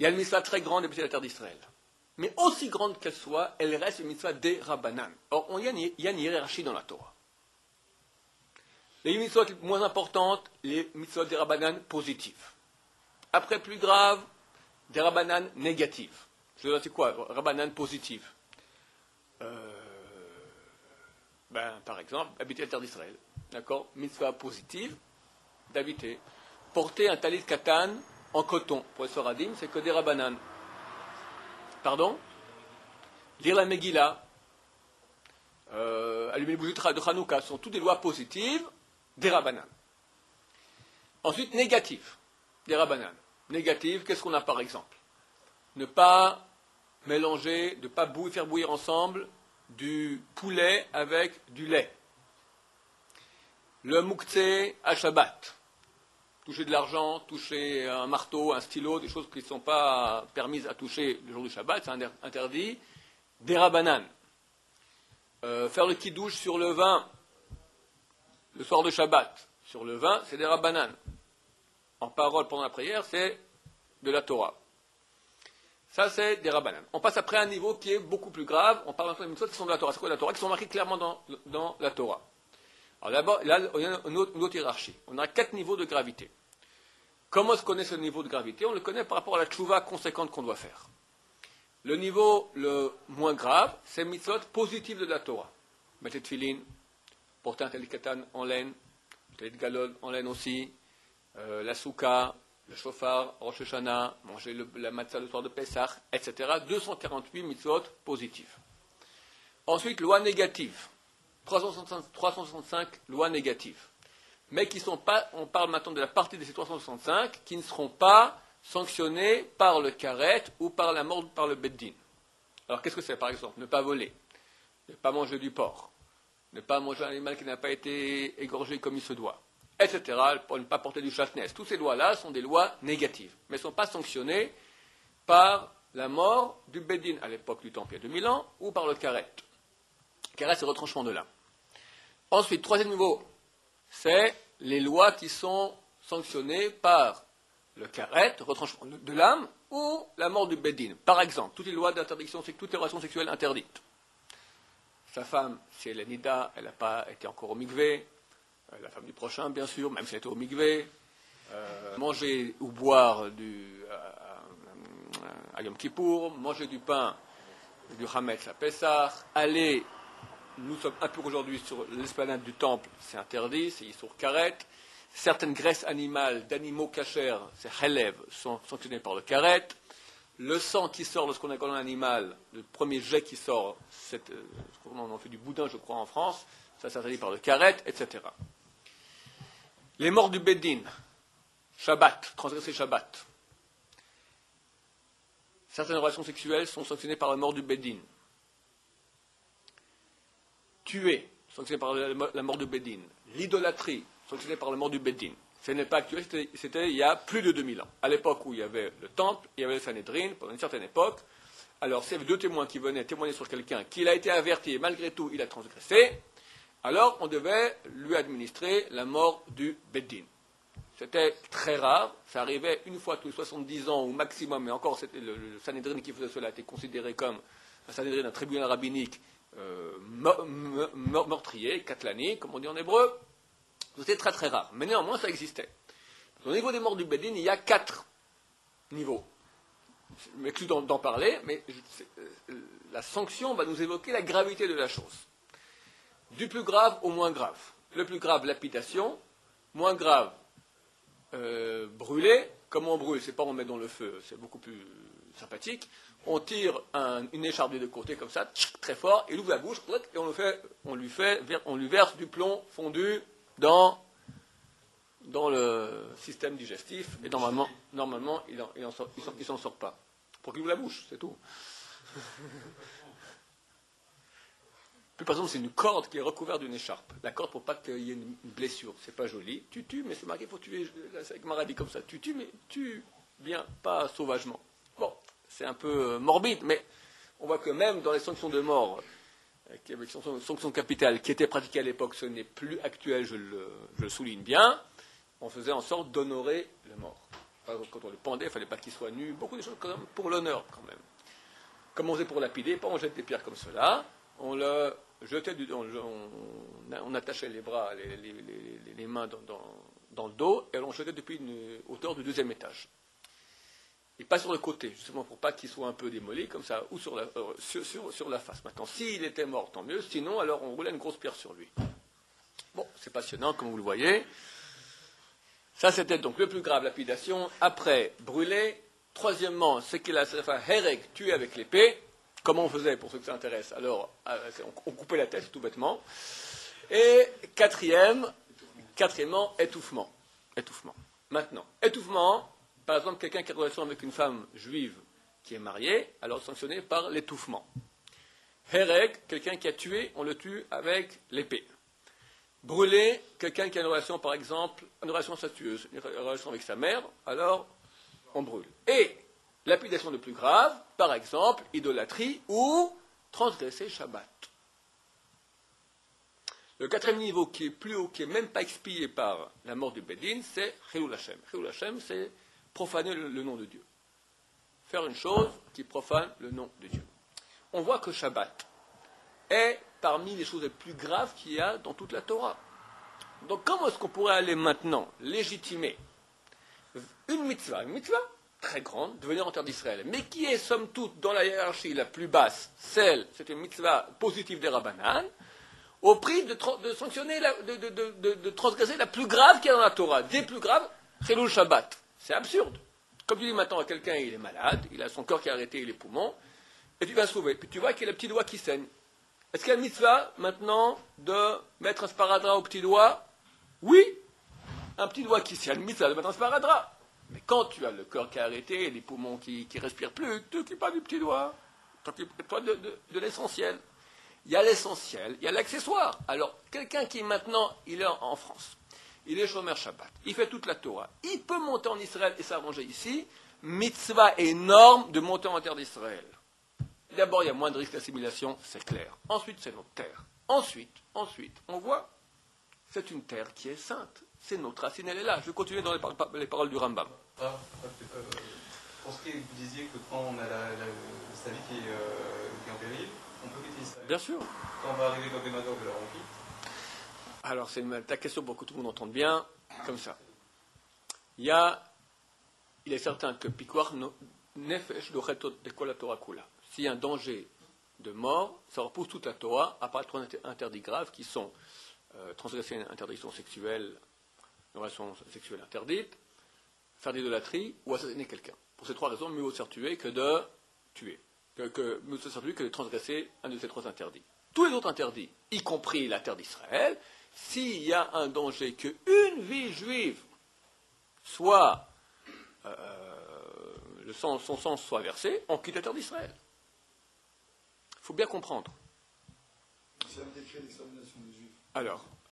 Il y a une mitzvah très grande d'habiter la terre d'Israël. Mais aussi grande qu'elle soit, elle reste une mitzvah des Rabbanan. Or, il y a une hiérarchie dans la Torah. Les mitzvot les moins importantes, les mitzvot des Rabbanan positives. Après, plus grave, des Rabbanan négatives. Je veux dire, c'est quoi, Rabbanan positive? Par exemple, habiter la terre d'Israël. D'accord? Mitzvah positive d'habiter. Porter un talit katan en coton. Pour les Soradim, c'est que des Rabbanan. Pardon? Lire la Megillah, allumer les bougies de Hanouka, sont toutes des lois positives des Rabbanan. Ensuite, négatives des Rabbanan. Négatives, qu'est-ce qu'on a par exemple? Ne pas mélanger, ne pas faire bouillir ensemble du poulet avec du lait. Le mouktsé à Shabbat. Toucher de l'argent, toucher un marteau, un stylo, des choses qui ne sont pas permises à toucher le jour du Shabbat, c'est interdit. Des Rabbanan. Faire le kidouche sur le vin, le soir de Shabbat, sur le vin, c'est des Rabbanan. En parole pendant la prière, c'est de la Torah. Ça, c'est des Rabbanan. On passe après à un niveau qui est beaucoup plus grave. On parle maintenant des mitzvot qui sont de la Torah. C'est quoi la Torah? Qui sont marqués clairement dans la Torah. Alors d'abord, là, il y a une autre hiérarchie. On a 4 niveaux de gravité. Comment se connaît ce niveau de gravité? On le connaît par rapport à la tchouva conséquente qu'on doit faire. Le niveau le moins grave, c'est mitzvot positif de la Torah. Mettre le tefillin, porter un talit katan en laine, le talit galol en laine aussi, la souka, le shofar, Rosh Hashanah, manger la matzah le soir de Pessah, etc. 248 mitzvot positifs. Ensuite, loi négative. 365 lois négatives. Mais qui ne sont pas, on parle maintenant de la partie de ces 365, qui ne seront pas sanctionnées par le karet ou par la mort par le beddin. Alors qu'est-ce que c'est par exemple? Ne pas voler, ne pas manger du porc, ne pas manger un animal qui n'a pas été égorgé comme il se doit, etc. Pour ne pas porter du chatnez. Toutes ces lois-là sont des lois négatives, mais ne sont pas sanctionnées par la mort du beddin à l'époque du temple il y a 2000 ans, ou par le karet. Karet, c'est le retranchement de l'âme. Ensuite, troisième niveau, c'est les lois qui sont sanctionnées par le karet, retranchement de l'âme, ou la mort du beddin. Par exemple, toutes les lois d'interdiction, toutes les relations sexuelles interdites. Sa femme, si elle est nida, elle n'a pas été encore au mikvé, la femme du prochain, bien sûr, même si elle était au mikvé, manger ou boire à Yom Kippour, manger du pain, du hametz à Pessah, aller, nous sommes un peu aujourd'hui sur l'esplanade du temple, c'est interdit, c'est Yisur Karet. Certaines graisses animales d'animaux cachers, c'est Helev, sont sanctionnées par le Karet. Le sang qui sort lorsqu'on a un animal, le premier jet qui sort, on en fait du boudin, je crois, en France, ça s'interdit par le Karet, etc. Les morts du Beddin, Shabbat, transgresser Shabbat. Certaines relations sexuelles sont sanctionnées par la mort du Beddin. Tuer, sanctionné par la mort du Beddin. L'idolâtrie, sanctionné par la mort du Beddin. Ce n'est pas actuel, c'était il y a plus de 2000 ans. À l'époque où il y avait le temple, il y avait le Sanhédrin, pendant une certaine époque. Alors, s'il y avait 2 témoins qui venaient témoigner sur quelqu'un, qu'il a été averti et malgré tout il a transgressé, alors on devait lui administrer la mort du Beddin. C'était très rare, ça arrivait une fois tous les 70 ans au maximum, mais encore le Sanhédrin qui faisait cela était considéré comme un Sanhédrin, un tribunal rabbinique meurtrier, katlani, comme on dit en hébreu. C'était très très rare, mais néanmoins ça existait. Au niveau des morts du Beddin, il y a 4 niveaux. Je m'excuse d'en parler, mais la sanction va nous évoquer la gravité de la chose. Du plus grave au moins grave. Le plus grave, lapidation. Moins grave, brûler. Comment on brûle? C'est pas on met dans le feu, c'est beaucoup plus sympathique. On tire une écharpe des 2 côtés comme ça, très fort, il ouvre la bouche, et on lui verse du plomb fondu dans le système digestif, et normalement il s'en sort pas. Pour qu'il ouvre la bouche, c'est tout. Puis par exemple, c'est une corde qui est recouverte d'une écharpe. La corde pour pas qu'il y ait une blessure. C'est pas joli. Tu tues, mais c'est marqué pour tuer. C'est avec Maradie comme ça. Tu tues, mais tue bien, pas sauvagement. Bon, c'est un peu morbide, mais on voit que même dans les sanctions de mort, avec sanctions capitales qui étaient pratiquées à l'époque, ce n'est plus actuel, je le souligne bien, on faisait en sorte d'honorer le mort. Par exemple, quand on le pendait, il ne fallait pas qu'il soit nu. Beaucoup de choses quand même pour l'honneur, quand même. Comme on faisait pour lapider, pas on jette des pierres comme cela, on le jetait, on attachait les bras, les mains dans le dos, et on le jetait depuis une hauteur du 2e étage. Et pas sur le côté, justement pour pas qu'il soit un peu démoli, comme ça, ou sur la face. Maintenant, s'il était mort, tant mieux, sinon, alors on roulait une grosse pierre sur lui. Bon, c'est passionnant, comme vous le voyez. Ça, c'était donc le plus grave, lapidation. Après, brûler. Troisièmement, c'est qu'il a Hereg, tué avec l'épée. Comment on faisait, pour ceux que ça intéresse? Alors, on coupait la tête, tout bêtement. Et quatrièmement, étouffement. Maintenant, étouffement, par exemple, quelqu'un qui a une relation avec une femme juive qui est mariée, alors sanctionné par l'étouffement. Hereg, quelqu'un qui a tué, on le tue avec l'épée. Brûler, quelqu'un qui a une relation, par exemple, une relation incestueuse, une relation avec sa mère, alors on brûle. Et lapidation le plus grave, par exemple, idolâtrie ou transgresser Shabbat. Le 4e niveau qui est plus haut, qui n'est même pas expié par la mort du Bédine, c'est Chilul Hashem. Chilul Hashem, c'est profaner le nom de Dieu. Faire une chose qui profane le nom de Dieu. On voit que Shabbat est parmi les choses les plus graves qu'il y a dans toute la Torah. Donc comment est-ce qu'on pourrait aller maintenant légitimer une mitzvah très grande, de venir en terre d'Israël, mais qui est somme toute dans la hiérarchie la plus basse, c'est une mitzvah positive des Rabbanan, au prix de sanctionner, de transgresser la plus grave qu'il y a dans la Torah, des plus graves, Chilul Shabbat. C'est absurde. Comme tu dis maintenant à quelqu'un, il est malade, il a son corps qui a arrêté, les poumons, et tu vas sauver. Puis tu vois qu'il a le petit doigt qui saigne. Est-ce qu'il y a une mitzvah maintenant de mettre un sparadrap au petit doigt? Oui, un petit doigt qui saigne, une mitzvah de mettre un sparadrap. Mais quand tu as le corps qui a arrêté, les poumons qui ne respirent plus, tu t'occupes pas du petit doigt. T'occupe-toi de l'essentiel. Il y a l'essentiel, il y a l'accessoire. Alors, quelqu'un qui maintenant, il est en France, il est Shomer Shabbat, il fait toute la Torah, il peut monter en Israël et s'arranger ici, mitzvah énorme de monter en terre d'Israël. D'abord, il y a moins de risque d'assimilation, c'est clair. Ensuite, c'est notre terre. Ensuite, on voit, c'est une terre qui est sainte. C'est notre racine, elle est là. Je vais continuer dans les paroles du Rambam. Pour ce qui est, vous disiez que quand on a sa vie qui est en péril, on peut quitter Israël. Bien sûr. Quand on va arriver dans des Magog, alors on quitte. Alors, c'est ta question pour que tout le monde entende bien, comme ça. Il est certain que Pikwar Nefesh Dochetot Ekol la Torah Kula. S'il y a un danger de mort, ça repousse toute la Torah, à part trois interdits graves qui sont transgresser une interdiction sexuelle, une relation sexuelle interdite, faire de l'idolâtrie ou assassiner quelqu'un. Pour ces 3 raisons, mieux vaut se faire tuer que de tuer. Mieux vaut se faire tuer que de transgresser un de ces 3 interdits. Tous les autres interdits, y compris la terre d'Israël, s'il y a un danger qu'une vie juive soit, son sang soit versé, on quitte la terre d'Israël. Il faut bien comprendre. C'est un décret d'extermination des Juifs. Alors,